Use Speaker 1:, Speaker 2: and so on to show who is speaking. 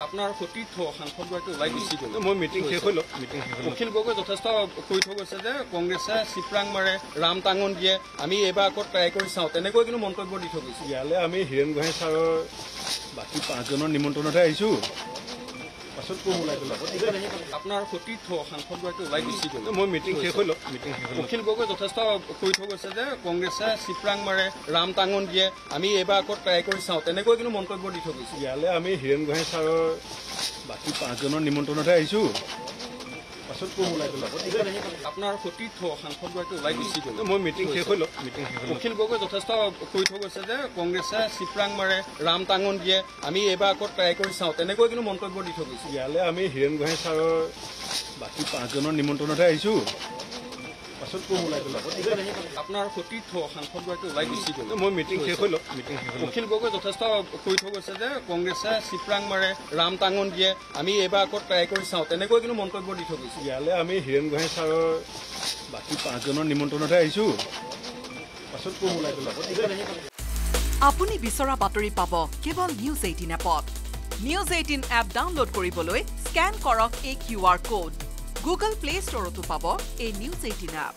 Speaker 1: আপোনাৰ সতীৰ্থ সাংসদগৰাকী ওলাই গুচি গ'ল।
Speaker 2: মই মিটিং শেষ হ'ল
Speaker 1: অখিল গগৈ যথেষ্ট কৈ থৈ গৈছে যে কংগ্ৰেছে চিপৰাং মাৰে ৰাম টাঙন দিয়ে আমি এইবাৰ আকৌ ট্ৰাই কৰি চাওঁ তেনেকৈ কিন্তু মন্তব্য দি থৈ গৈছে।
Speaker 2: ইয়ালৈ আমি হীৰেণ গোহাঁই ছাৰৰ বাকী 5জনৰ নিমন্ত্ৰণতহে আহিছোঁ পাছত কোন ওলাই গ'ল
Speaker 1: আপোনাৰ সতীৰ্থ সাংসদগৰাকী ওলাই গুচি গ'ল।
Speaker 2: মই মিটিং শেষ হ'ল
Speaker 1: অখিল গগৈ যথেষ্ট কৈ থৈ গৈছে যে কংগ্ৰেছে চিপৰাং মাৰে ৰাম টাঙন দিয়ে আমি এইবাৰ আকৌ ট্ৰাই কৰি চাওঁ তেনেকৈ কিন্তু মন্তব্য দি থৈ গৈছে।
Speaker 2: ইয়ালৈ আমি হীৰেণ গোহাঁই ছাৰৰ বাকী 5জনৰ নিমন্ত্ৰণতহে আহিছোঁ পাছত কোন ওলাই গ'ল
Speaker 1: আপোনাৰ সতীৰ্থ সাংসদগৰাকী ওলাই গুচি গ'ল।
Speaker 2: মই মিটিং শেষ হ'ল
Speaker 1: অখিল গগৈ যথেষ্ট কৈ থৈ গৈছে যে কংগ্ৰেছে চিপৰাং মাৰে ৰাম টাঙন দিয়ে আমি এইবাৰ আকৌ ট্ৰাই কৰি চাওঁ তেনেকৈ কিন্তু মন্তব্য দি থৈ গৈছে।
Speaker 2: ইয়ালৈ আমি হীৰেণ গোহাঁই ছাৰৰ বাকী 5জনৰ নিমন্ত্ৰণতহে আহিছোঁ পাছত কোন ওলাই গ'ল
Speaker 1: আপোনাৰ সতীৰ্থ সাংসদগৰাকী ওলাই গুচি গ'ল।
Speaker 2: মই মিটিং শেষ হ'ল
Speaker 1: অখিল গগৈ যথেষ্ট কৈ থৈ গৈছে যে কংগ্ৰেছে চিপৰাং মাৰে ৰাম টাঙন দিয়ে আমি এইবাৰ আকৌ ট্ৰাই কৰি চাওঁ তেনেকৈ কিন্তু মন্তব্য দি থৈ গৈছে।
Speaker 2: ইয়ালৈ আমি হীৰেণ গোহাঁই ছাৰৰ বাকী 5জনৰ নিমন্ত্ৰণতহে আহিছোঁ পাছত কোন ওলাই গ'ল
Speaker 3: আপুনি বিচৰা বাতৰি পাব কেৱল নিউজ 18 এপত। নিউজ 18 এপ ডাউনলোড কৰিবলৈ স্কেন কৰক এই QR কোড। গুগল প্লে ষ্টৰতো পাব এই নিউজ 18 এপ।